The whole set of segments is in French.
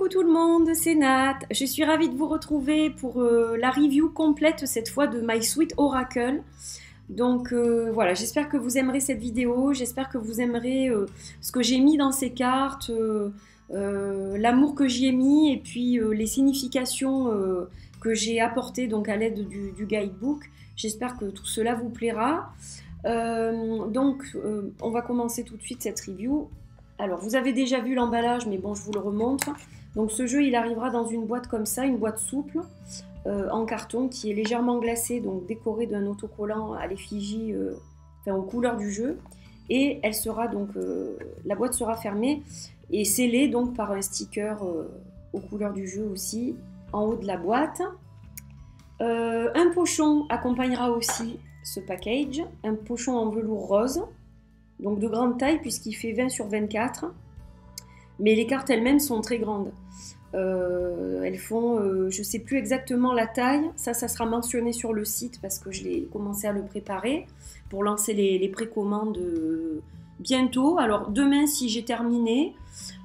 tout le monde, c'est Nat. Je suis ravie de vous retrouver pour la review complète cette fois de My Sweet Oracle. Donc voilà, j'espère que vous aimerez cette vidéo, j'espère que vous aimerez ce que j'ai mis dans ces cartes, l'amour que j'y ai mis et puis les significations que j'ai apportées donc à l'aide du guidebook. J'espère que tout cela vous plaira. On va commencer tout de suite cette review. Alors, vous avez déjà vu l'emballage, mais bon, je vous le remontre. Donc, ce jeu, il arrivera dans une boîte comme ça, une boîte souple, en carton, qui est légèrement glacée, donc décorée d'un autocollant à l'effigie, enfin, aux couleurs du jeu. Et elle sera donc, la boîte sera fermée et scellée donc par un sticker aux couleurs du jeu aussi, en haut de la boîte. Un pochon accompagnera aussi ce package, un pochon en velours rose. Donc de grande taille puisqu'il fait 20 sur 24, mais les cartes elles-mêmes sont très grandes. Elles font, je ne sais plus exactement la taille, ça sera mentionné sur le site parce que je l'ai commencé à le préparer pour lancer les précommandes bientôt. Alors demain si j'ai terminé,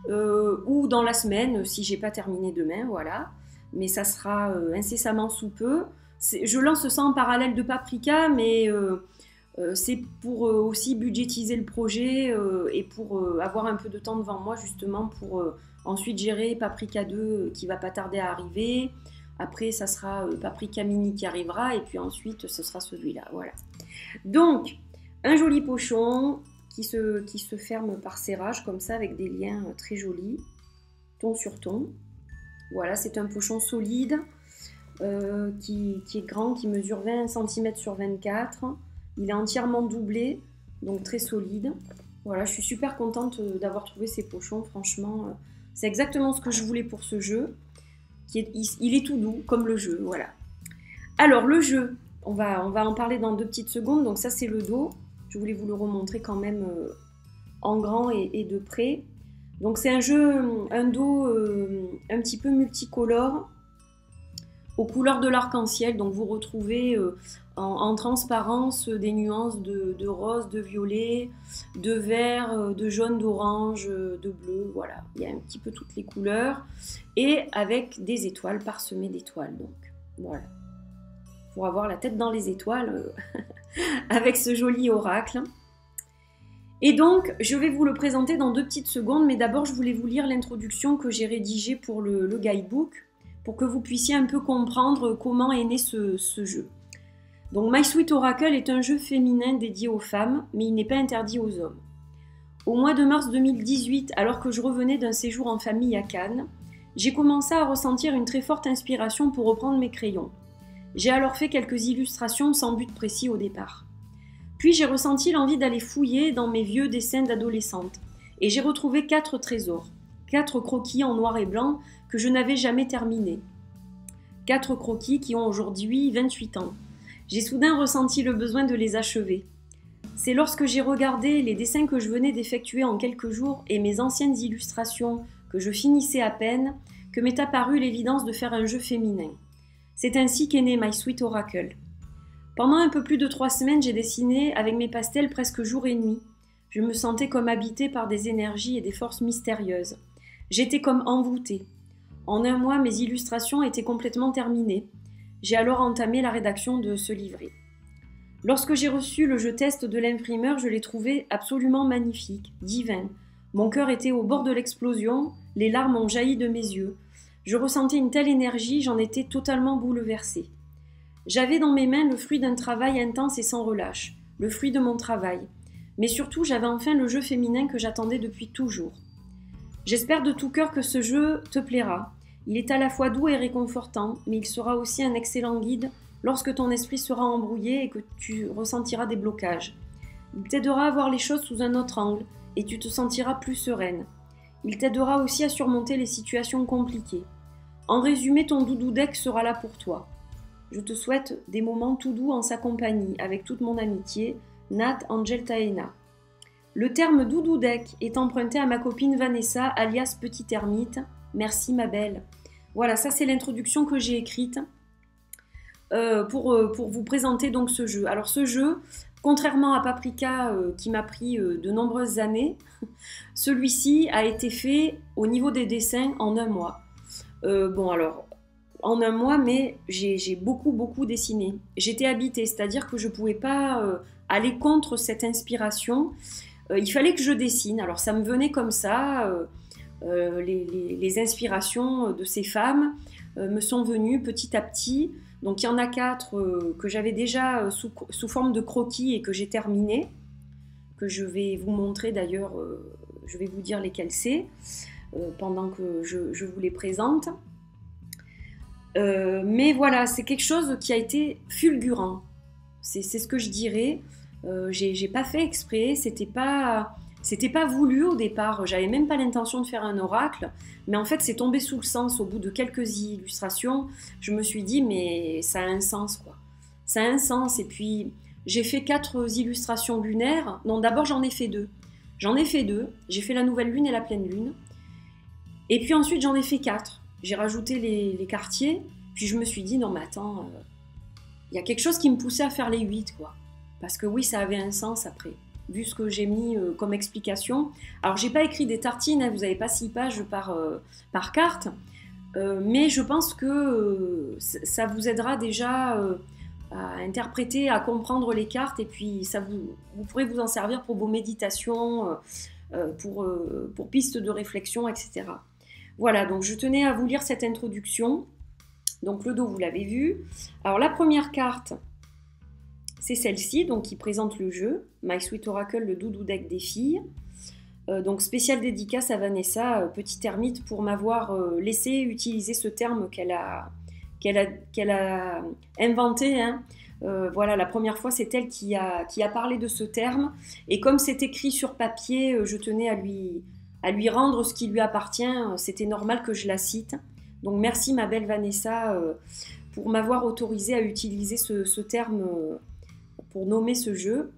ou dans la semaine si j'ai pas terminé demain, voilà. Mais ça sera incessamment sous peu. Je lance ça en parallèle de Paprika, mais... c'est pour aussi budgétiser le projet et pour avoir un peu de temps devant moi justement pour ensuite gérer Paprika 2 qui va pas tarder à arriver. Après ça sera Paprika Mini qui arrivera et puis ensuite ce sera celui-là. Voilà. Donc un joli pochon qui se ferme par serrage comme ça avec des liens très jolis, ton sur ton. Voilà, c'est un pochon solide qui est grand, qui mesure 20 cm sur 24. Il est entièrement doublé, donc très solide. Voilà, je suis super contente d'avoir trouvé ces pochons, franchement. C'est exactement ce que je voulais pour ce jeu. Il est tout doux, comme le jeu, voilà. Alors, le jeu, on va en parler dans 2 petites secondes. Donc ça, c'est le dos. Je voulais vous le remontrer quand même en grand et de près. Donc c'est un jeu, un dos un petit peu multicolore, aux couleurs de l'arc-en-ciel. Donc vous retrouvez en transparence des nuances de rose, de violet, de vert, de jaune, d'orange, de bleu, voilà. Il y a un petit peu toutes les couleurs et avec des étoiles, parsemées d'étoiles. Donc voilà, pour avoir la tête dans les étoiles avec ce joli oracle. Et donc, je vais vous le présenter dans 2 petites secondes, mais d'abord, je voulais vous lire l'introduction que j'ai rédigée pour le guidebook, pour que vous puissiez un peu comprendre comment est né ce jeu. Donc My Sweet Oracle est un jeu féminin dédié aux femmes, mais il n'est pas interdit aux hommes. Au mois de mars 2018, alors que je revenais d'un séjour en famille à Cannes, j'ai commencé à ressentir une très forte inspiration pour reprendre mes crayons. J'ai alors fait quelques illustrations sans but précis au départ. Puis j'ai ressenti l'envie d'aller fouiller dans mes vieux dessins d'adolescente, et j'ai retrouvé 4 trésors, 4 croquis en noir et blanc que je n'avais jamais terminés. 4 croquis qui ont aujourd'hui 28 ans. J'ai soudain ressenti le besoin de les achever. C'est lorsque j'ai regardé les dessins que je venais d'effectuer en quelques jours et mes anciennes illustrations que je finissais à peine que m'est apparue l'évidence de faire un jeu féminin. C'est ainsi qu'est né My Sweet Oracle. Pendant un peu plus de 3 semaines, j'ai dessiné avec mes pastels presque jour et nuit. Je me sentais comme habitée par des énergies et des forces mystérieuses. J'étais comme envoûtée. En un mois, mes illustrations étaient complètement terminées. J'ai alors entamé la rédaction de ce livret. Lorsque j'ai reçu le jeu test de l'imprimeur, je l'ai trouvé absolument magnifique, divin. Mon cœur était au bord de l'explosion, les larmes ont jailli de mes yeux. Je ressentais une telle énergie, j'en étais totalement bouleversée. J'avais dans mes mains le fruit d'un travail intense et sans relâche, le fruit de mon travail. Mais surtout, j'avais enfin le jeu féminin que j'attendais depuis toujours. J'espère de tout cœur que ce jeu te plaira. Il est à la fois doux et réconfortant, mais il sera aussi un excellent guide lorsque ton esprit sera embrouillé et que tu ressentiras des blocages. Il t'aidera à voir les choses sous un autre angle et tu te sentiras plus sereine. Il t'aidera aussi à surmonter les situations compliquées. En résumé, ton doudou deck sera là pour toi. Je te souhaite des moments tout doux en sa compagnie, avec toute mon amitié, Nat Angel Taena. Le terme doudou deck est emprunté à ma copine Vanessa, alias Petite Ermite. Merci ma belle. Voilà, ça c'est l'introduction que j'ai écrite pour vous présenter donc ce jeu. Alors ce jeu, contrairement à Paprika qui m'a pris de nombreuses années, celui-ci a été fait au niveau des dessins en un mois. Bon alors, en un mois, mais j'ai beaucoup dessiné. J'étais habitée, c'est-à-dire que je ne pouvais pas aller contre cette inspiration. Il fallait que je dessine. Alors ça me venait comme ça. Les inspirations de ces femmes me sont venues petit à petit. Donc il y en a 4 que j'avais déjà sous forme de croquis et que j'ai terminé, que je vais vous montrer d'ailleurs, je vais vous dire lesquels c'est pendant que je vous les présente. Mais voilà, c'est quelque chose qui a été fulgurant. C'est ce que je dirais. J'ai pas fait exprès, c'était pas voulu au départ. J'avais même pas l'intention de faire un oracle, mais en fait c'est tombé sous le sens au bout de quelques illustrations. Je me suis dit mais ça a un sens quoi. Ça a un sens. Et puis j'ai fait 4 illustrations lunaires. Non, d'abord j'en ai fait 2. J'ai fait la nouvelle lune et la pleine lune. Et puis ensuite j'en ai fait 4. J'ai rajouté les quartiers, puis je me suis dit, non mais attends, y a quelque chose qui me poussait à faire les 8, quoi. Parce que oui, ça avait un sens après, vu ce que j'ai mis comme explication. Alors j'ai pas écrit des tartines, hein, vous n'avez pas 6 pages par carte, mais je pense que ça vous aidera déjà à interpréter, à comprendre les cartes, et puis vous pourrez vous en servir pour vos méditations, pour pistes de réflexion, etc. Voilà, donc je tenais à vous lire cette introduction. Donc le dos, vous l'avez vu. Alors la première carte, c'est celle-ci, donc qui présente le jeu. My Sweet Oracle, le doudou deck des filles. Donc spéciale dédicace à Vanessa, petite ermite, pour m'avoir laissé utiliser ce terme qu'elle a inventé. Hein. Voilà, la première fois, c'est elle qui a parlé de ce terme. Et comme c'est écrit sur papier, je tenais à lui rendre ce qui lui appartient. C'était normal que je la cite. Donc merci ma belle Vanessa pour m'avoir autorisé à utiliser ce terme pour nommer ce jeu.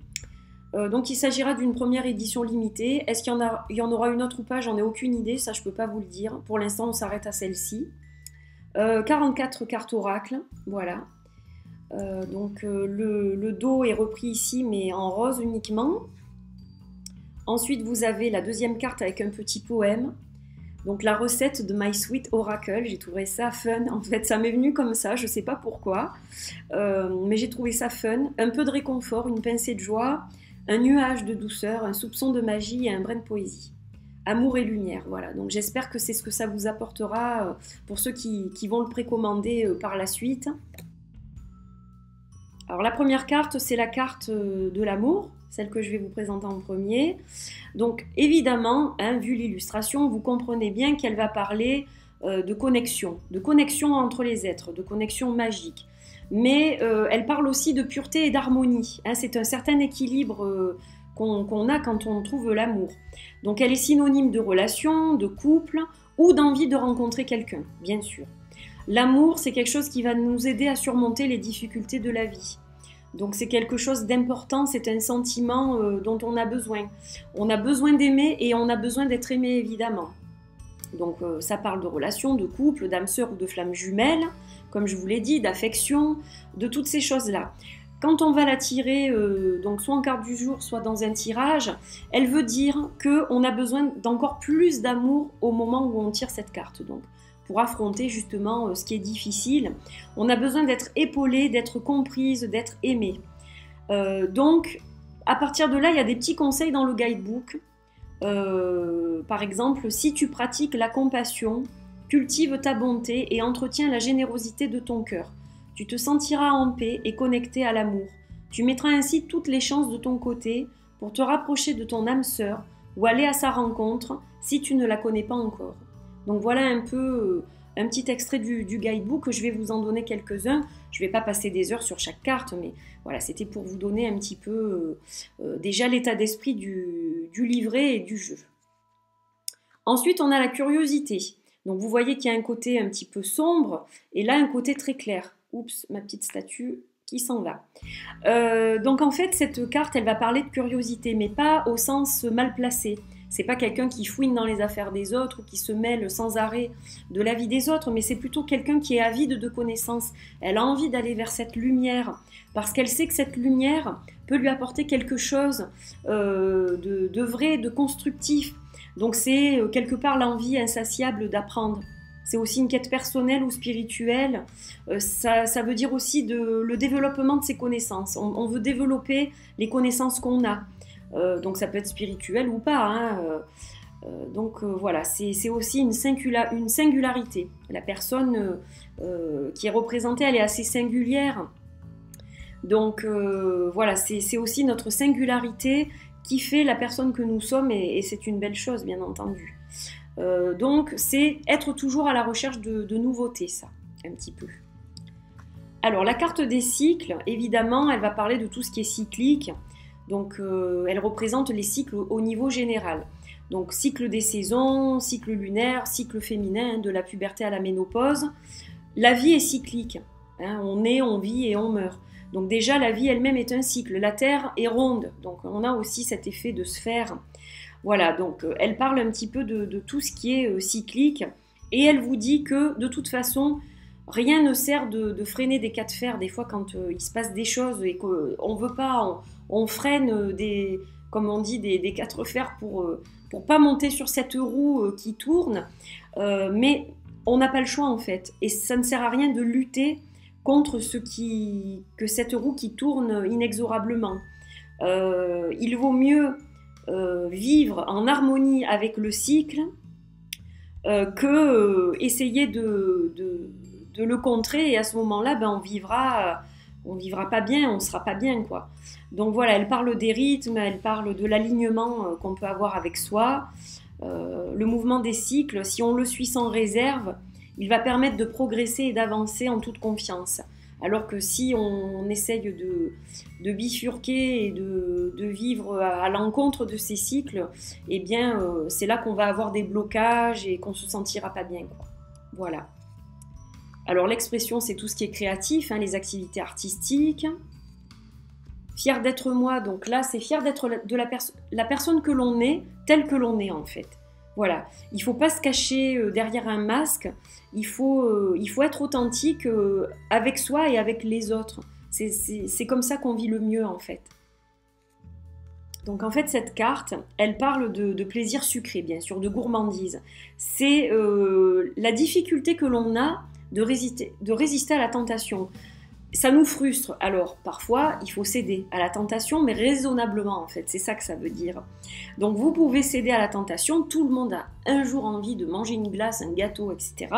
Donc il s'agira d'une première édition limitée. Est-ce qu'il y en aura une autre ou pas? J'en ai aucune idée, ça je peux pas vous le dire. Pour l'instant on s'arrête à celle-ci. 44 cartes oracle, voilà. Donc le dos est repris ici mais en rose uniquement. Ensuite, vous avez la deuxième carte avec un petit poème. Donc la recette de My Sweet Oracle, j'ai trouvé ça fun. En fait, ça m'est venu comme ça, je ne sais pas pourquoi. Mais j'ai trouvé ça fun. Un peu de réconfort, une pincée de joie, un nuage de douceur, un soupçon de magie et un brin de poésie. Amour et lumière, voilà. Donc j'espère que c'est ce que ça vous apportera pour ceux qui vont le précommander par la suite. Alors la première carte, c'est la carte de l'amour, celle que je vais vous présenter en premier. Donc évidemment, hein, vu l'illustration, vous comprenez bien qu'elle va parler de connexion entre les êtres, de connexion magique. Mais elle parle aussi de pureté et d'harmonie. Hein, c'est un certain équilibre qu'on a quand on trouve l'amour. Donc elle est synonyme de relation, de couple ou d'envie de rencontrer quelqu'un, bien sûr. L'amour, c'est quelque chose qui va nous aider à surmonter les difficultés de la vie. Donc c'est quelque chose d'important, c'est un sentiment dont on a besoin. On a besoin d'aimer et on a besoin d'être aimé évidemment. Donc ça parle de relations, de couple, d'âme sœur ou de flamme jumelle, comme je vous l'ai dit, d'affection, de toutes ces choses-là. Quand on va la tirer, donc soit en carte du jour, soit dans un tirage, elle veut dire qu'on a besoin d'encore plus d'amour au moment où on tire cette carte. Donc pour affronter justement ce qui est difficile. On a besoin d'être épaulé, d'être comprise, d'être aimé. Donc, à partir de là, il y a des petits conseils dans le guidebook. Par exemple, si tu pratiques la compassion, cultive ta bonté et entretiens la générosité de ton cœur, tu te sentiras en paix et connecté à l'amour. Tu mettras ainsi toutes les chances de ton côté pour te rapprocher de ton âme sœur ou aller à sa rencontre si tu ne la connais pas encore. Donc voilà un peu un petit extrait du guidebook, je vais vous en donner quelques-uns. Je ne vais pas passer des heures sur chaque carte, mais voilà, c'était pour vous donner un petit peu déjà l'état d'esprit du livret et du jeu. Ensuite, on a la curiosité. Donc vous voyez qu'il y a un côté un petit peu sombre et là un côté très clair. Oups, ma petite statue qui s'en va. Donc en fait, cette carte, elle va parler de curiosité, mais pas au sens mal placé. C'est pas quelqu'un qui fouine dans les affaires des autres ou qui se mêle sans arrêt de la vie des autres, mais c'est plutôt quelqu'un qui est avide de connaissances. Elle a envie d'aller vers cette lumière parce qu'elle sait que cette lumière peut lui apporter quelque chose de vrai, de constructif. Donc c'est quelque part l'envie insatiable d'apprendre. c'est aussi une quête personnelle ou spirituelle. Ça veut dire aussi le développement de ses connaissances. On veut développer les connaissances qu'on a. Donc ça peut être spirituel ou pas, hein. Donc voilà, c'est aussi une singularité. La personne qui est représentée, elle est assez singulière. Donc voilà, c'est aussi notre singularité qui fait la personne que nous sommes, et c'est une belle chose, bien entendu. Donc c'est être toujours à la recherche de nouveautés, ça, un petit peu. Alors la carte des cycles, évidemment, elle va parler de tout ce qui est cyclique. Donc elle représente les cycles au niveau général. Donc cycle des saisons, cycle lunaire, cycle féminin, hein, de la puberté à la ménopause. La vie est cyclique, hein, on naît, on vit et on meurt. Donc déjà la vie elle-même est un cycle, la Terre est ronde, donc on a aussi cet effet de sphère. Voilà, donc elle parle un petit peu de tout ce qui est cyclique, et elle vous dit que de toute façon, rien ne sert de freiner des cas de fer. Des fois quand il se passe des choses et qu'on ne veut pas, on freine comme on dit, des quatre fers pour pas monter sur cette roue qui tourne, mais on n'a pas le choix en fait, et ça ne sert à rien de lutter contre que cette roue qui tourne inexorablement. Il vaut mieux vivre en harmonie avec le cycle que essayer de le contrer, et à ce moment-là, ben, on vivra pas bien, on sera pas bien, quoi. Donc voilà, elle parle des rythmes, elle parle de l'alignement qu'on peut avoir avec soi. Le mouvement des cycles, si on le suit sans réserve, il va permettre de progresser et d'avancer en toute confiance. Alors que si on essaye de bifurquer et de vivre à l'encontre de ces cycles, eh bien c'est là qu'on va avoir des blocages et qu'on se sentira pas bien, quoi. Voilà. Alors l'expression, c'est tout ce qui est créatif, hein, les activités artistiques. Fier d'être moi, donc là c'est fier d'être la personne que l'on est, telle que l'on est en fait. Voilà, il ne faut pas se cacher derrière un masque, il faut être authentique avec soi et avec les autres. C'est comme ça qu'on vit le mieux en fait. Donc en fait cette carte, elle parle de plaisir sucré, bien sûr, de gourmandise. C'est la difficulté que l'on a de résister à la tentation. Ça nous frustre, alors parfois il faut céder à la tentation, mais raisonnablement en fait, c'est ça que ça veut dire. Donc vous pouvez céder à la tentation, tout le monde a un jour envie de manger une glace, un gâteau, etc.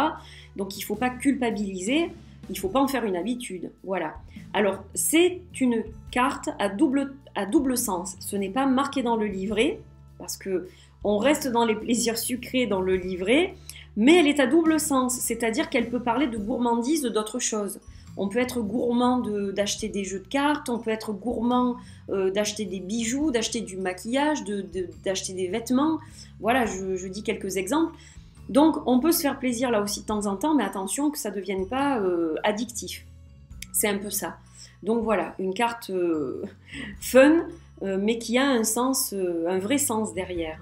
Donc il ne faut pas culpabiliser, il ne faut pas en faire une habitude, voilà. Alors c'est une carte à double sens, ce n'est pas marqué dans le livret, parce que on reste dans les plaisirs sucrés dans le livret, mais elle est à double sens, c'est-à-dire qu'elle peut parler de gourmandise d'autres choses. On peut être gourmand d'acheter des jeux de cartes, on peut être gourmand d'acheter des bijoux, d'acheter du maquillage, d'acheter des vêtements. Voilà, je dis quelques exemples. Donc on peut se faire plaisir là aussi de temps en temps, mais attention que ça ne devienne pas addictif. C'est un peu ça. Donc voilà, une carte fun, mais qui a un sens, un vrai sens derrière.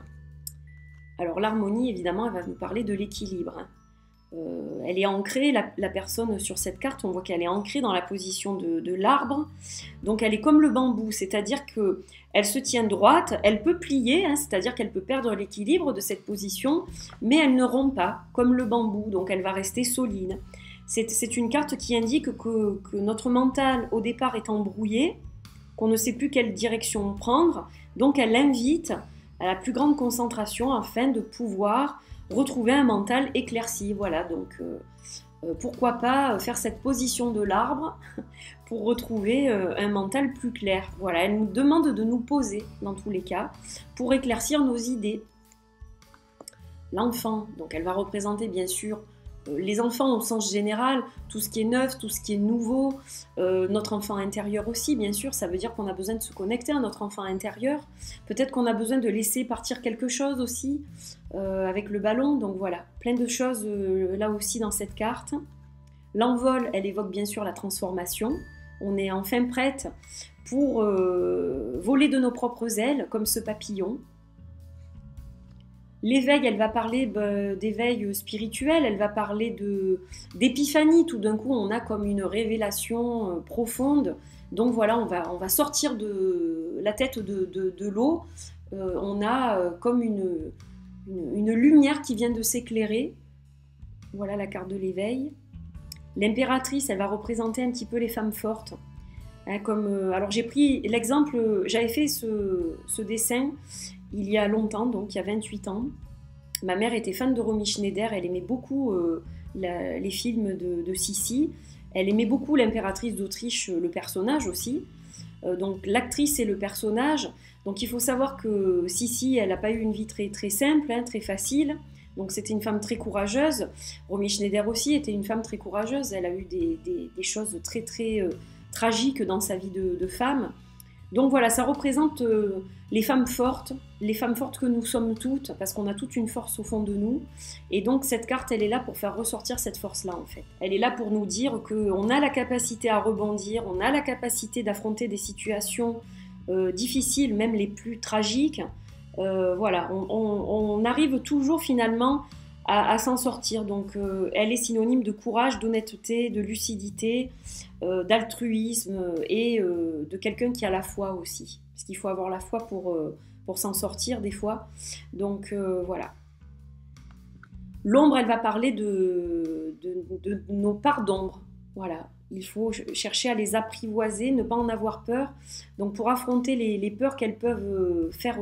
Alors l'harmonie, évidemment, elle va nous parler de l'équilibre, hein. Elle est ancrée, la personne sur cette carte, on voit qu'elle est ancrée dans la position de l'arbre. Donc elle est comme le bambou, c'est-à-dire qu'elle se tient droite, elle peut plier, hein, c'est-à-dire qu'elle peut perdre l'équilibre de cette position, mais elle ne rompt pas, comme le bambou, donc elle va rester solide. C'est une carte qui indique que notre mental, au départ, est embrouillé, qu'on ne sait plus quelle direction prendre, donc elle invite à la plus grande concentration afin de pouvoir retrouver un mental éclairci. Voilà, donc pourquoi pas faire cette position de l'arbre pour retrouver un mental plus clair. Voilà, elle nous demande de nous poser dans tous les cas pour éclaircir nos idées. L'enfant, donc elle va représenter bien sûr les enfants au sens général, tout ce qui est neuf, tout ce qui est nouveau, notre enfant intérieur aussi, bien sûr, ça veut dire qu'on a besoin de se connecter à notre enfant intérieur, peut-être qu'on a besoin de laisser partir quelque chose aussi, avec le ballon, donc voilà, plein de choses là aussi dans cette carte. L'envol, elle évoque bien sûr la transformation, on est enfin prête pour voler de nos propres ailes, comme ce papillon. L'éveil, elle va parler d'éveil spirituel, elle va parler d'épiphanie. Tout d'un coup, on a comme une révélation profonde. Donc voilà, on va sortir de la tête de l'eau. On a comme une lumière qui vient de s'éclairer. Voilà la carte de l'éveil. L'impératrice, elle va représenter un petit peu les femmes fortes. Hein, alors j'ai pris l'exemple, j'avais fait ce dessin il y a longtemps, donc il y a 28 ans. Ma mère était fan de Romy Schneider, elle aimait beaucoup les films de Sissi. Elle aimait beaucoup l'impératrice d'Autriche, le personnage aussi. Donc l'actrice et le personnage. Donc il faut savoir que Sissi, elle n'a pas eu une vie très, très simple, hein, très facile. Donc c'était une femme très courageuse. Romy Schneider aussi était une femme très courageuse. Elle a eu des choses très, très tragiques dans sa vie de femme. Donc voilà, ça représente les femmes fortes que nous sommes toutes, parce qu'on a toute une force au fond de nous. Et donc cette carte, elle est là pour faire ressortir cette force-là, en fait. Elle est là pour nous dire qu'on a la capacité à rebondir, on a la capacité d'affronter des situations difficiles, même les plus tragiques. Voilà, on arrive toujours finalement à s'en sortir. Donc elle est synonyme de courage, d'honnêteté, de lucidité, d'altruisme et de quelqu'un qui a la foi aussi. Parce qu'il faut avoir la foi pour s'en sortir des fois. Donc voilà. L'ombre, elle va parler de nos parts d'ombre. Voilà. Il faut chercher à les apprivoiser, ne pas en avoir peur. Donc pour affronter les peurs qu'elles peuvent faire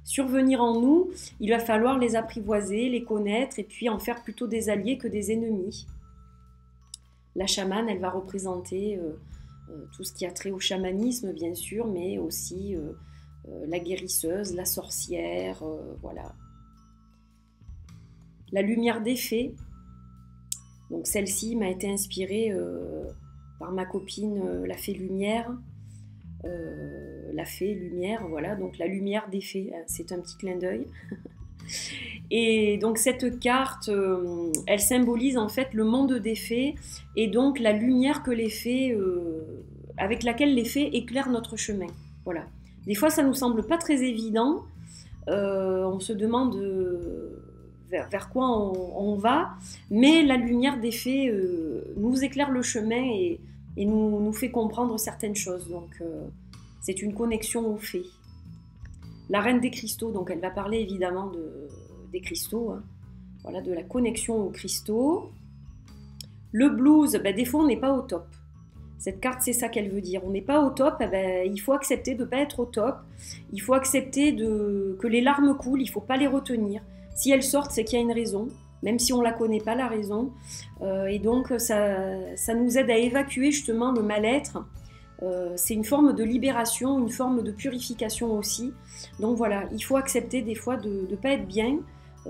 survenir en nous, il va falloir les apprivoiser, les connaître et puis en faire plutôt des alliés que des ennemis. La chamane, elle va représenter tout ce qui a trait au chamanisme, bien sûr, mais aussi la guérisseuse, la sorcière, voilà. La lumière des fées. Donc celle-ci m'a été inspirée par ma copine, la fée lumière. La fée lumière, voilà, donc la lumière des fées, c'est un petit clin d'œil. Et donc cette carte, elle symbolise en fait le monde des fées et donc la lumière que les fées, avec laquelle les fées éclairent notre chemin. Voilà. Des fois, ça nous semble pas très évident. On se demande vers quoi on va, mais la lumière des fées nous éclaire le chemin et nous fait comprendre certaines choses. Donc, c'est une connexion aux fées. La reine des cristaux, donc elle va parler évidemment des cristaux, hein. Voilà, de la connexion aux cristaux. Le blues, ben, des fois on n'est pas au top. Cette carte, c'est ça qu'elle veut dire. On n'est pas au top, ben, il faut accepter de ne pas être au top. Il faut accepter que les larmes coulent, il ne faut pas les retenir. Si elles sortent, c'est qu'il y a une raison, même si on ne la connaît pas, la raison. Et donc, ça nous aide à évacuer justement le mal-être. C'est une forme de libération, une forme de purification aussi. Donc voilà, il faut accepter des fois de ne pas être bien.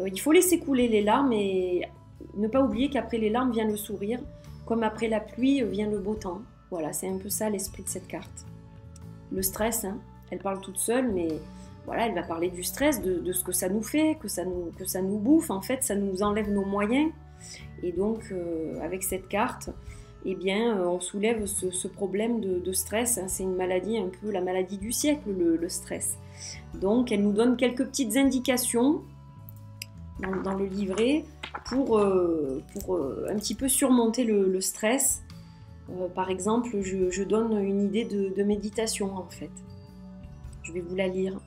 Il faut laisser couler les larmes et ne pas oublier qu'après les larmes vient le sourire, comme après la pluie vient le beau temps. Voilà, c'est un peu ça l'esprit de cette carte. Le stress, hein, elle parle toute seule, mais voilà, elle va parler du stress, de ce que ça nous fait, que ça nous bouffe, en fait, ça nous enlève nos moyens. Et donc, avec cette carte, eh bien, on soulève ce problème de stress. Hein. C'est une maladie, un peu la maladie du siècle, le stress. Donc, elle nous donne quelques petites indications dans le livret pour un petit peu surmonter le stress. Par exemple, je donne une idée de méditation, en fait. Je vais vous la lire.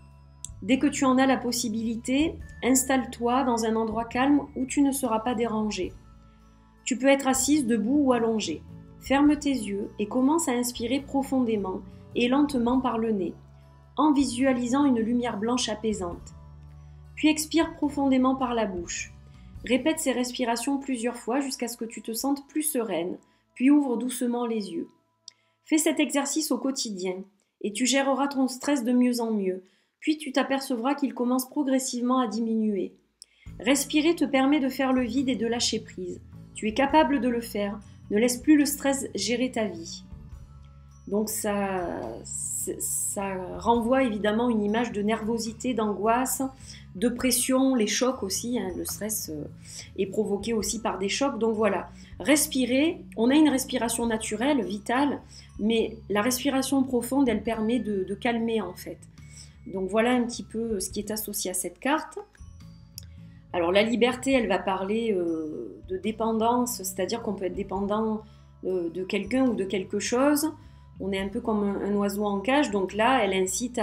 Dès que tu en as la possibilité, installe-toi dans un endroit calme où tu ne seras pas dérangé. Tu peux être assise, debout ou allongée. Ferme tes yeux et commence à inspirer profondément et lentement par le nez, en visualisant une lumière blanche apaisante. Puis expire profondément par la bouche. Répète ces respirations plusieurs fois jusqu'à ce que tu te sentes plus sereine, puis ouvre doucement les yeux. Fais cet exercice au quotidien et tu géreras ton stress de mieux en mieux, puis tu t'apercevras qu'il commence progressivement à diminuer. Respirer te permet de faire le vide et de lâcher prise. Tu es capable de le faire. Ne laisse plus le stress gérer ta vie. Donc ça renvoie évidemment une image de nervosité, d'angoisse, de pression, les chocs aussi. Hein, le stress est provoqué aussi par des chocs. Donc voilà, respirer. On a une respiration naturelle, vitale, mais la respiration profonde, elle permet de calmer en fait. Donc voilà un petit peu ce qui est associé à cette carte. Alors la liberté, elle va parler de dépendance, c'est-à-dire qu'on peut être dépendant de quelqu'un ou de quelque chose. On est un peu comme un oiseau en cage, donc là, elle incite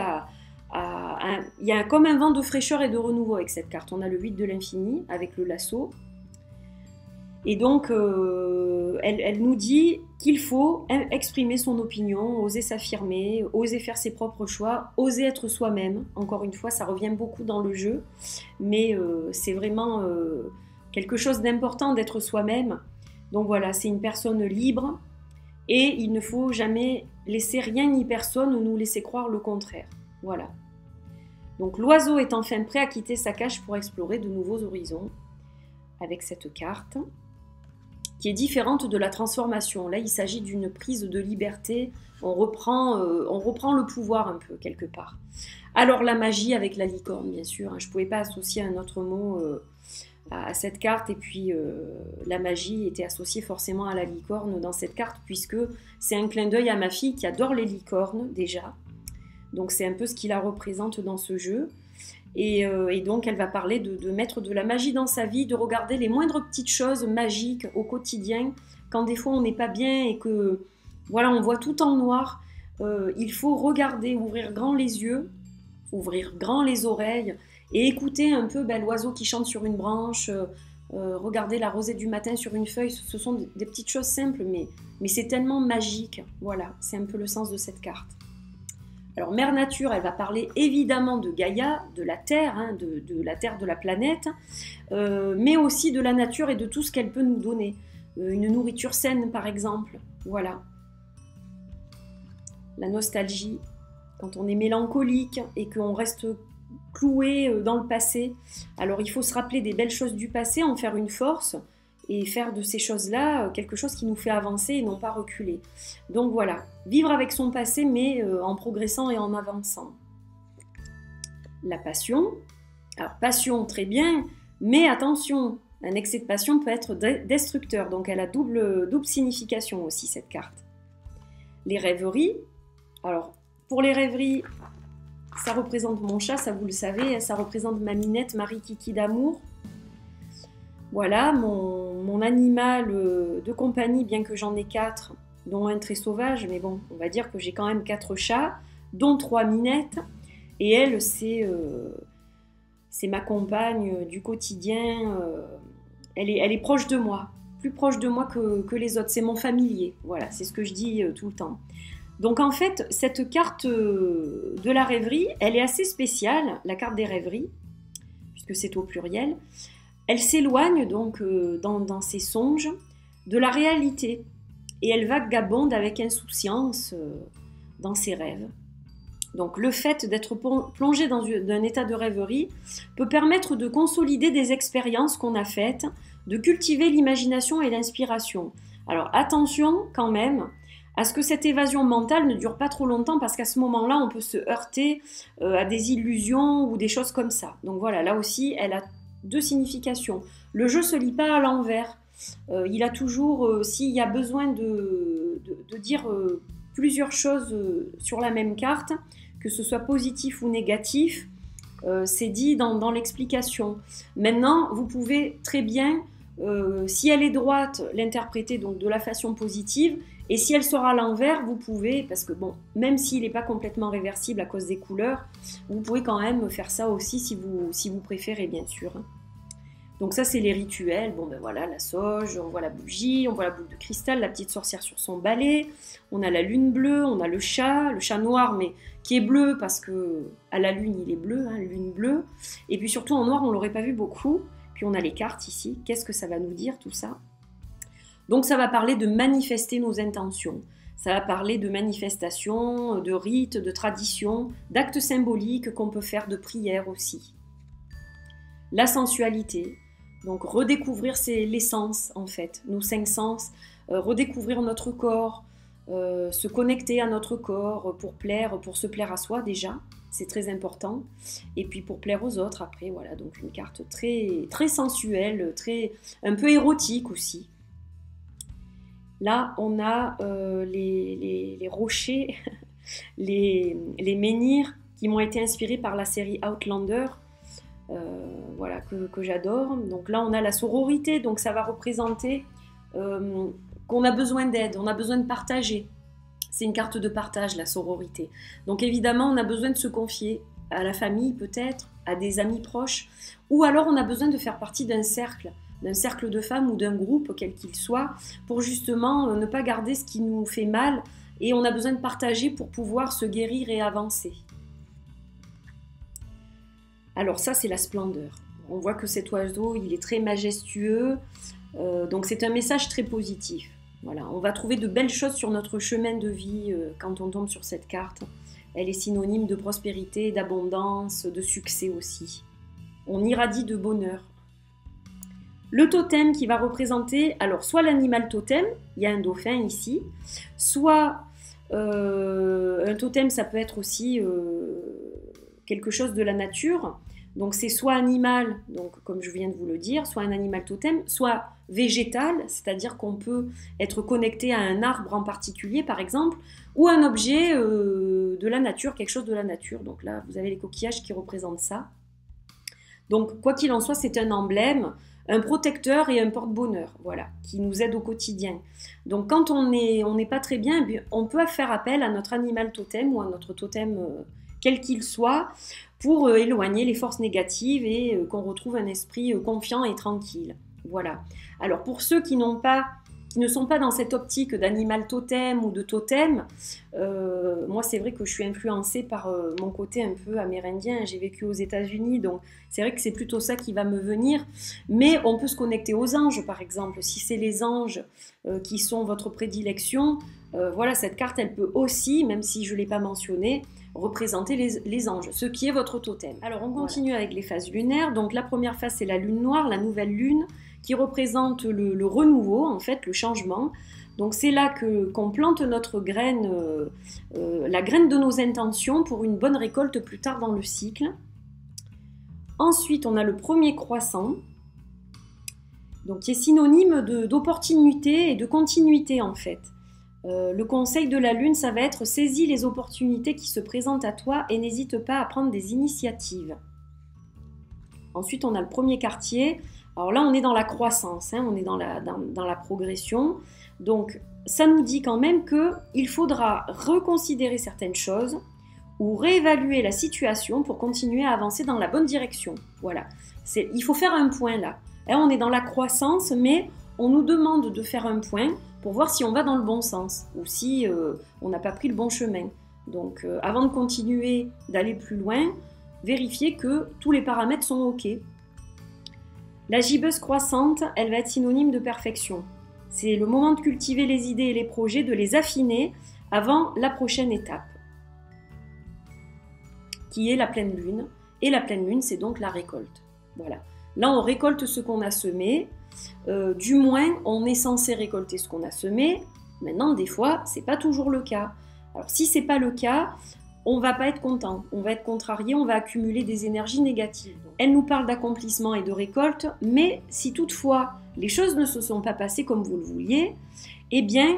il y a comme un vent de fraîcheur et de renouveau avec cette carte. On a le 8 de l'infini avec le lasso. Et donc, elle nous dit qu'il faut exprimer son opinion, oser s'affirmer, oser faire ses propres choix, oser être soi-même. Encore une fois, ça revient beaucoup dans le jeu, mais c'est vraiment quelque chose d'important d'être soi-même. Donc voilà, c'est une personne libre et il ne faut jamais laisser rien ni personne nous laisser croire le contraire. Voilà. Donc l'oiseau est enfin prêt à quitter sa cage pour explorer de nouveaux horizons avec cette carte qui est différente de la transformation. Là, il s'agit d'une prise de liberté. On reprend le pouvoir un peu, quelque part. Alors, la magie avec la licorne, bien sûr. Je ne pouvais pas associer un autre mot à cette carte. Et puis, la magie était associée forcément à la licorne dans cette carte, puisque c'est un clin d'œil à ma fille qui adore les licornes, déjà. Donc, c'est un peu ce qui la représente dans ce jeu. Et donc, elle va parler de mettre de la magie dans sa vie, de regarder les moindres petites choses magiques au quotidien. Quand des fois, on n'est pas bien et que, voilà, on voit tout en noir, il faut regarder, ouvrir grand les yeux, ouvrir grand les oreilles et écouter un peu l'oiseau qui chante sur une branche, regarder la rosée du matin sur une feuille. Ce sont des petites choses simples, mais c'est tellement magique. Voilà, c'est un peu le sens de cette carte. Alors, Mère Nature, elle va parler évidemment de Gaïa, de la Terre, de la Terre, de la planète, mais aussi de la nature et de tout ce qu'elle peut nous donner. Une nourriture saine, par exemple. Voilà. La nostalgie, quand on est mélancolique et qu'on reste cloué dans le passé. Alors, il faut se rappeler des belles choses du passé, en faire une force, et faire de ces choses-là quelque chose qui nous fait avancer et non pas reculer. Donc voilà, vivre avec son passé, mais en progressant et en avançant. La passion. Alors, passion, très bien, mais attention, un excès de passion peut être destructeur, donc elle a double signification aussi, cette carte. Les rêveries. Alors, pour les rêveries, ça représente mon chat, ça vous le savez, ça représente ma minette, Marie-Kiki d'amour. Voilà, mon animal de compagnie, bien que j'en ai 4, dont un très sauvage, mais bon, on va dire que j'ai quand même 4 chats, dont 3 minettes, et elle, c'est ma compagne du quotidien, elle est proche de moi, plus proche de moi que les autres, c'est mon familier, voilà, c'est ce que je dis tout le temps. Donc en fait, cette carte de la rêverie, elle est assez spéciale, la carte des rêveries, puisque c'est au pluriel. Elle s'éloigne donc dans ses songes de la réalité et elle vagabonde avec insouciance dans ses rêves. Donc le fait d'être plongé dans un état de rêverie peut permettre de consolider des expériences qu'on a faites, de cultiver l'imagination et l'inspiration. Alors attention quand même à ce que cette évasion mentale ne dure pas trop longtemps parce qu'à ce moment-là, on peut se heurter à des illusions ou des choses comme ça. Donc voilà, là aussi, elle a 2 significations. Le jeu ne se lit pas à l'envers. Il a toujours, s'il y a besoin de dire plusieurs choses sur la même carte, que ce soit positif ou négatif, c'est dit dans l'explication. Maintenant, vous pouvez très bien, si elle est droite, l'interpréter donc de la façon positive, et si elle sera à l'envers, vous pouvez, parce que bon, même s'il n'est pas complètement réversible à cause des couleurs, vous pouvez quand même faire ça aussi si vous préférez, bien sûr. Donc ça, c'est les rituels. Bon, ben voilà, la sauge, on voit la bougie, on voit la boule de cristal, la petite sorcière sur son balai, on a la lune bleue, on a le chat noir, mais qui est bleu parce que à la lune, il est bleu, lune bleue. Et puis surtout, en noir, on ne l'aurait pas vu beaucoup. Puis on a les cartes ici. Qu'est-ce que ça va nous dire, tout ça ? Donc ça va parler de manifester nos intentions. Ça va parler de manifestations, de rites, de traditions, d'actes symboliques qu'on peut faire, de prières aussi. La sensualité. Donc redécouvrir les sens en fait, nos 5 sens, redécouvrir notre corps, se connecter à notre corps pour se plaire à soi déjà, c'est très important, et puis pour plaire aux autres après, voilà, donc une carte très, très sensuelle, un peu érotique aussi. Là on a les rochers, les menhirs qui m'ont été inspirés par la série Outlander, voilà, que j'adore. Donc là on a la sororité, donc ça va représenter qu'on a besoin d'aide, on a besoin de partager. C'est une carte de partage, la sororité. Donc évidemment on a besoin de se confier à la famille peut-être, à des amis proches, ou alors on a besoin de faire partie d'un cercle. d'un cercle de femmes ou d'un groupe, quel qu'il soit, pour justement ne pas garder ce qui nous fait mal, et on a besoin de partager pour pouvoir se guérir et avancer. Alors ça, c'est la splendeur. On voit que cet oiseau, il est très majestueux, donc c'est un message très positif. Voilà, on va trouver de belles choses sur notre chemin de vie quand on tombe sur cette carte. Elle est synonyme de prospérité, d'abondance, de succès aussi. On irradie de bonheur. Le totem qui va représenter, alors soit l'animal totem, il y a un dauphin ici, soit un totem, ça peut être aussi quelque chose de la nature. Donc c'est soit animal, donc comme je viens de vous le dire, soit un animal totem, soit végétal, c'est-à-dire qu'on peut être connecté à un arbre en particulier par exemple, ou un objet de la nature, quelque chose de la nature. Donc là, vous avez les coquillages qui représentent ça. Donc quoi qu'il en soit, c'est un emblème, un protecteur et un porte-bonheur, voilà, qui nous aide au quotidien. Donc quand on n'est pas très bien, on peut faire appel à notre animal totem ou à notre totem quel qu'il soit, pour éloigner les forces négatives et qu'on retrouve un esprit confiant et tranquille. Voilà. Alors pour ceux qui ne sont pas dans cette optique d'animal totem ou de totem, moi c'est vrai que je suis influencée par mon côté un peu amérindien, j'ai vécu aux États-Unis, donc c'est vrai que c'est plutôt ça qui va me venir, mais on peut se connecter aux anges par exemple, si c'est les anges qui sont votre prédilection, voilà, cette carte elle peut aussi, même si je ne l'ai pas mentionné, représenter les anges, ce qui est votre totem. Alors on continue avec les phases lunaires. Donc la première phase c'est la lune noire, la nouvelle lune, qui représente le renouveau, en fait, le changement. Donc c'est là qu'on plante notre graine, la graine de nos intentions pour une bonne récolte plus tard dans le cycle. Ensuite on a le premier croissant, donc qui est synonyme d'opportunité et de continuité en fait. Le conseil de la lune, ça va être saisis les opportunités qui se présentent à toi et n'hésite pas à prendre des initiatives. Ensuite, on a le premier quartier. Alors là, on est dans la croissance, hein, on est dans la progression. Donc, ça nous dit quand même qu'il faudra reconsidérer certaines choses ou réévaluer la situation pour continuer à avancer dans la bonne direction. Voilà. Il faut faire un point là. Là, on est dans la croissance, mais on nous demande de faire un point pour voir si on va dans le bon sens ou si on n'a pas pris le bon chemin. Donc avant de continuer, d'aller plus loin, vérifiez que tous les paramètres sont OK. La gibbeuse croissante, elle va être synonyme de perfection. C'est le moment de cultiver les idées et les projets, de les affiner avant la prochaine étape, qui est la pleine lune. Et la pleine lune, c'est donc la récolte. Voilà. Là, on récolte ce qu'on a semé. Du moins, on est censé récolter ce qu'on a semé. Maintenant, des fois, c'est pas toujours le cas. Alors, si c'est pas le cas, on va pas être content, on va être contrarié, on va accumuler des énergies négatives. Elle nous parle d'accomplissement et de récolte, mais si toutefois les choses ne se sont pas passées comme vous le vouliez, eh bien,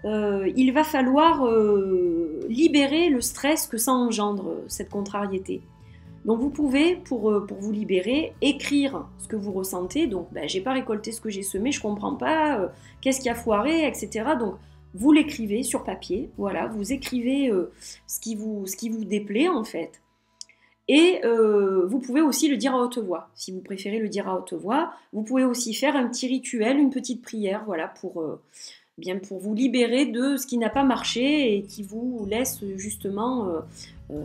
il va falloir libérer le stress que ça engendre, cette contrariété. Donc vous pouvez, pour vous libérer, écrire ce que vous ressentez. Donc, j'ai pas récolté ce que j'ai semé, je comprends pas, qu'est-ce qui a foiré, etc. Donc, vous l'écrivez sur papier, voilà, vous écrivez ce qui vous déplaît en fait. Et vous pouvez aussi le dire à haute voix, si vous préférez le dire à haute voix. Vous pouvez aussi faire un petit rituel, une petite prière, voilà, pour vous libérer de ce qui n'a pas marché et qui vous laisse justement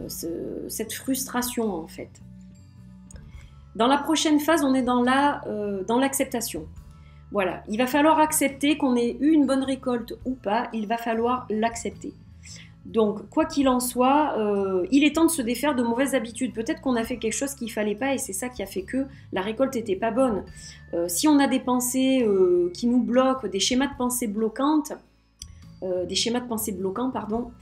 cette frustration en fait. Dans la prochaine phase, on est dans l'acceptation. Voilà, il va falloir accepter qu'on ait eu une bonne récolte ou pas, il va falloir l'accepter. Donc, quoi qu'il en soit, il est temps de se défaire de mauvaises habitudes. Peut-être qu'on a fait quelque chose qu'il ne fallait pas et c'est ça qui a fait que la récolte n'était pas bonne. Si on a des pensées qui nous bloquent, des schémas de pensée bloquants, pardon,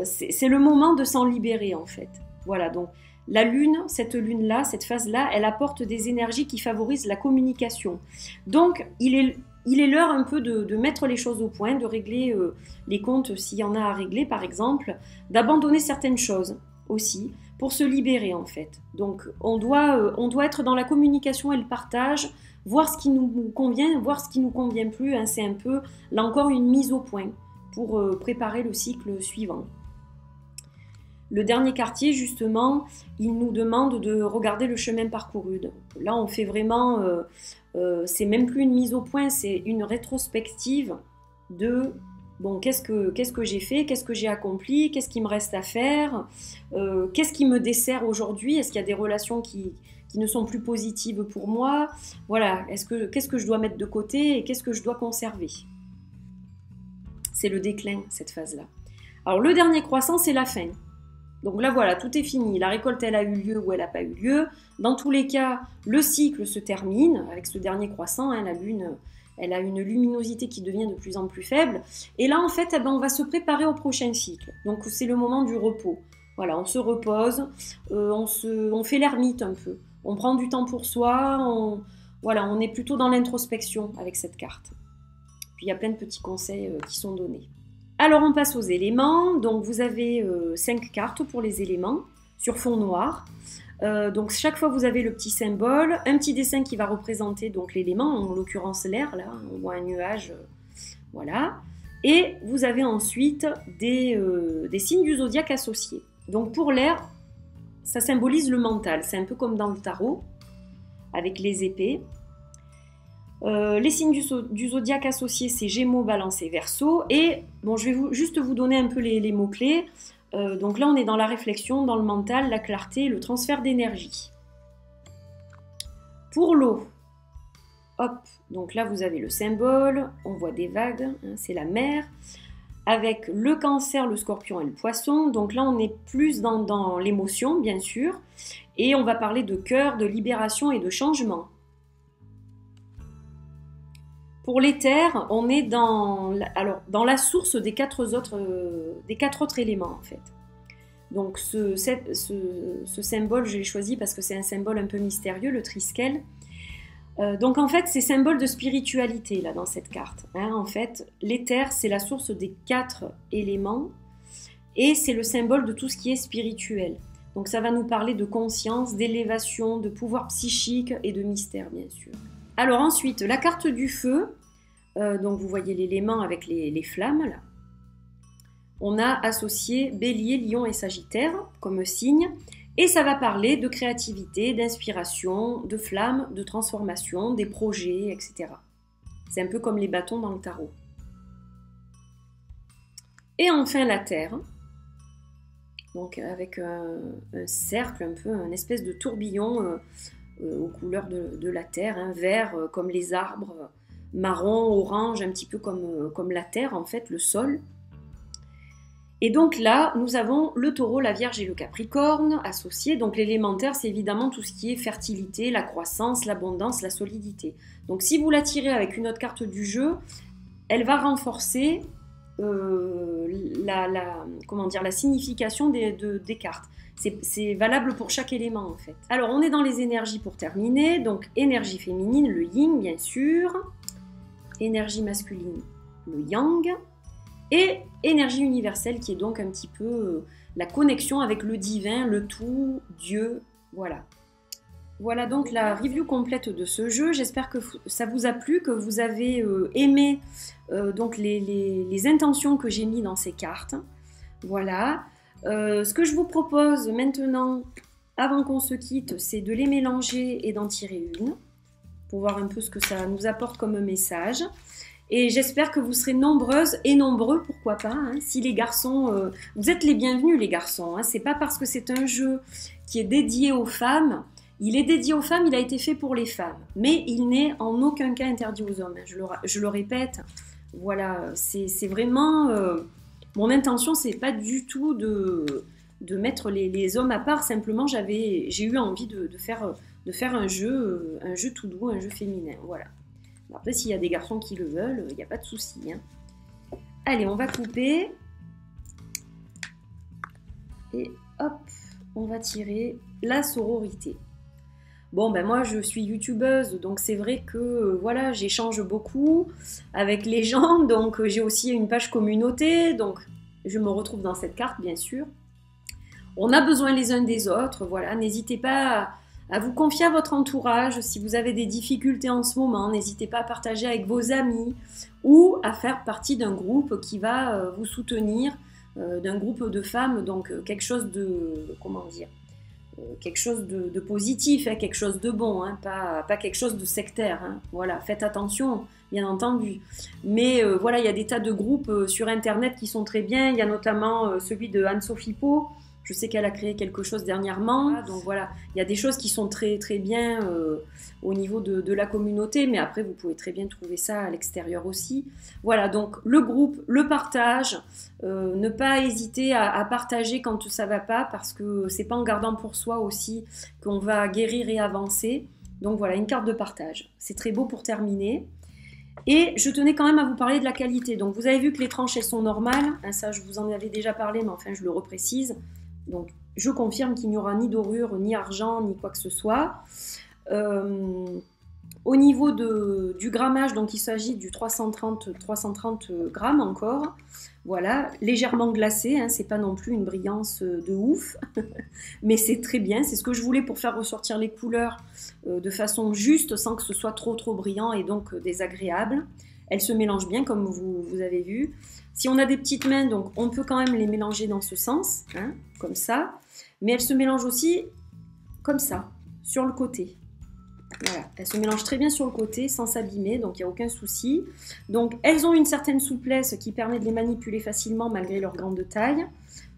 c'est le moment de s'en libérer en fait. Voilà, donc la lune, cette lune-là, cette phase-là, elle apporte des énergies qui favorisent la communication. Donc, il est l'heure un peu de mettre les choses au point, de régler les comptes s'il y en a à régler par exemple, d'abandonner certaines choses aussi pour se libérer en fait. Donc on doit être dans la communication et le partage, voir ce qui nous convient, voir ce qui nous convient plus, hein, c'est un peu là encore une mise au point pour préparer le cycle suivant. Le dernier quartier, justement, il nous demande de regarder le chemin parcouru. Là, on fait vraiment c'est même plus une mise au point, c'est une rétrospective de bon, qu'est-ce que j'ai fait, qu'est-ce que j'ai accompli, qu'est-ce qui me reste à faire, qu'est-ce qui me dessert aujourd'hui, est-ce qu'il y a des relations qui ne sont plus positives pour moi, voilà, qu'est-ce que je dois mettre de côté et qu'est-ce que je dois conserver. C'est le déclin, cette phase-là. Alors le dernier croissant, c'est la fin. Donc là voilà, tout est fini, la récolte elle a eu lieu ou elle n'a pas eu lieu. Dans tous les cas, le cycle se termine avec ce dernier croissant, hein, la Lune, elle a une luminosité qui devient de plus en plus faible. Et là en fait, eh ben, on va se préparer au prochain cycle. Donc c'est le moment du repos. Voilà, on se repose, on fait l'ermite un peu. On prend du temps pour soi, voilà, on est plutôt dans l'introspection avec cette carte. Puis il y a plein de petits conseils qui sont donnés. Alors on passe aux éléments, donc vous avez 5 cartes pour les éléments sur fond noir. Donc chaque fois vous avez le petit symbole, un petit dessin qui va représenter donc l'élément, en l'occurrence l'air, là on voit un nuage, voilà. Et vous avez ensuite des signes du zodiaque associés. Donc pour l'air, ça symbolise le mental, c'est un peu comme dans le tarot, avec les épées. Les signes du zodiaque associés, c'est Gémeaux, Balance et Verseau. Et bon, je vais juste vous donner un peu les mots-clés. Donc là, on est dans la réflexion, dans le mental, la clarté, le transfert d'énergie. Pour l'eau, hop, donc là, vous avez le symbole, on voit des vagues, hein, c'est la mer. Avec le Cancer, le Scorpion et le Poisson. Donc là, on est plus dans l'émotion, bien sûr. Et on va parler de cœur, de libération et de changement. Pour l'éther, on est dans la source des quatre autres éléments en fait. Donc ce symbole, je l'ai choisi parce que c'est un symbole un peu mystérieux, le triskel. Donc en fait, c'est symbole de spiritualité là dans cette carte. Hein. En fait, l'éther, c'est la source des 4 éléments et c'est le symbole de tout ce qui est spirituel. Donc ça va nous parler de conscience, d'élévation, de pouvoir psychique et de mystère bien sûr. Alors ensuite, la carte du feu, donc vous voyez l'élément avec les flammes là. On a associé Bélier, Lion et Sagittaire comme signe, et ça va parler de créativité, d'inspiration, de flamme, de transformation, des projets, etc. C'est un peu comme les bâtons dans le tarot. Et enfin la Terre, donc avec un cercle, un peu, une espèce de tourbillon aux couleurs de la terre, hein, vert comme les arbres, marron, orange, un petit peu comme la terre en fait, le sol. Et donc là, nous avons le Taureau, la Vierge et le Capricorne associés. Donc l'élémentaire, c'est évidemment tout ce qui est fertilité, la croissance, l'abondance, la solidité. Donc si vous la tirez avec une autre carte du jeu, elle va renforcer la signification des cartes. C'est valable pour chaque élément en fait. Alors on est dans les énergies pour terminer, donc énergie féminine, le yin bien sûr, énergie masculine, le yang, et énergie universelle qui est donc un petit peu la connexion avec le divin, le tout, Dieu, voilà. Voilà donc la review complète de ce jeu, j'espère que ça vous a plu, que vous avez aimé donc les intentions que j'ai mis dans ces cartes, voilà. Ce que je vous propose maintenant, avant qu'on se quitte, c'est de les mélanger et d'en tirer une, pour voir un peu ce que ça nous apporte comme message. Et j'espère que vous serez nombreuses et nombreux, pourquoi pas, hein, si les garçons... vous êtes les bienvenus les garçons, hein, c'est pas parce que c'est un jeu qui est dédié aux femmes, il est dédié aux femmes, il a été fait pour les femmes, mais il n'est en aucun cas interdit aux hommes, hein, je le répète, voilà, c'est vraiment... mon intention, c'est pas du tout de mettre les hommes à part, simplement j'ai eu envie de faire un jeu tout doux, un jeu féminin, voilà. Après, s'il y a des garçons qui le veulent, il n'y a pas de souci. Hein. Allez, on va couper. Et hop, on va tirer la sororité. Bon, ben moi, je suis youtubeuse, donc c'est vrai que, voilà, j'échange beaucoup avec les gens, donc j'ai aussi une page communauté, donc je me retrouve dans cette carte, bien sûr. On a besoin les uns des autres, voilà, n'hésitez pas à vous confier à votre entourage. Si vous avez des difficultés en ce moment, n'hésitez pas à partager avec vos amis ou à faire partie d'un groupe qui va vous soutenir, d'un groupe de femmes, donc quelque chose de, comment dire, quelque chose de positif, hein, quelque chose de bon, hein, pas quelque chose de sectaire. Hein. Voilà, faites attention, bien entendu. Mais voilà, il y a des tas de groupes sur Internet qui sont très bien. Il y a notamment celui de Anne-Sophie Pau. Je sais qu'elle a créé quelque chose dernièrement. Donc voilà, il y a des choses qui sont très très bien au niveau de la communauté, mais après vous pouvez très bien trouver ça à l'extérieur aussi. Voilà, donc le groupe, le partage, ne pas hésiter à partager quand ça va pas, parce que c'est pas en gardant pour soi aussi qu'on va guérir et avancer. Donc voilà, une carte de partage. C'est très beau pour terminer. Et je tenais quand même à vous parler de la qualité. Donc vous avez vu que les tranches elles sont normales, hein, ça je vous en avais déjà parlé, mais enfin je le reprécise. Donc je confirme qu'il n'y aura ni dorure, ni argent, ni quoi que ce soit. Au niveau du grammage, donc il s'agit du 330 grammes encore. Voilà, légèrement glacé, hein, c'est pas non plus une brillance de ouf, mais c'est très bien, c'est ce que je voulais pour faire ressortir les couleurs de façon juste, sans que ce soit trop brillant et donc désagréable. Elles se mélangent bien comme vous avez vu. Si on a des petites mains, donc on peut quand même les mélanger dans ce sens, hein, comme ça, mais elles se mélangent aussi comme ça, sur le côté. Voilà, elles se mélangent très bien sur le côté sans s'abîmer, donc il n'y a aucun souci. Donc elles ont une certaine souplesse qui permet de les manipuler facilement malgré leur grande taille.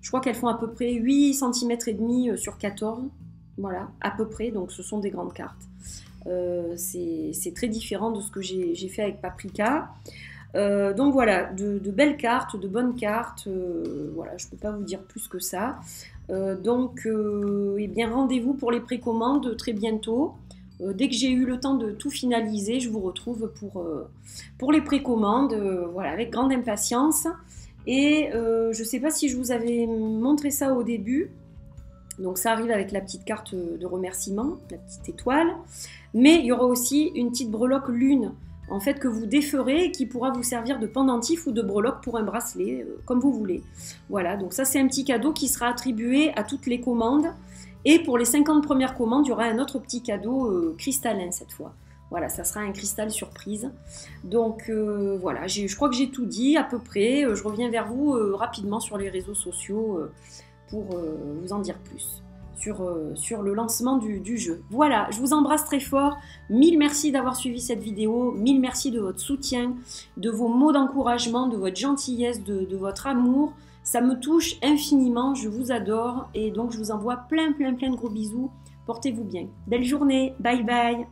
Je crois qu'elles font à peu près 8 cm et demi sur 14, voilà, à peu près, donc ce sont des grandes cartes. C'est très différent de ce que j'ai fait avec Paprika. Donc voilà, de belles cartes, de bonnes cartes, voilà, je ne peux pas vous dire plus que ça. Eh bien rendez-vous pour les précommandes très bientôt. Dès que j'ai eu le temps de tout finaliser, je vous retrouve pour les précommandes, voilà, avec grande impatience. Et je ne sais pas si je vous avais montré ça au début. Donc ça arrive avec la petite carte de remerciement, la petite étoile. Mais il y aura aussi une petite breloque lune, en fait, que vous déferez et qui pourra vous servir de pendentif ou de breloque pour un bracelet, comme vous voulez. Voilà, donc ça c'est un petit cadeau qui sera attribué à toutes les commandes. Et pour les 50 premières commandes, il y aura un autre petit cadeau cristallin cette fois. Voilà, ça sera un cristal surprise. Donc voilà, je crois que j'ai tout dit à peu près. Je reviens vers vous rapidement sur les réseaux sociaux pour vous en dire plus sur le lancement du jeu. Voilà, je vous embrasse très fort. Mille merci d'avoir suivi cette vidéo. Mille merci de votre soutien, de vos mots d'encouragement, de votre gentillesse, de votre amour. Ça me touche infiniment, je vous adore et donc je vous envoie plein de gros bisous. Portez-vous bien. Belle journée, bye bye.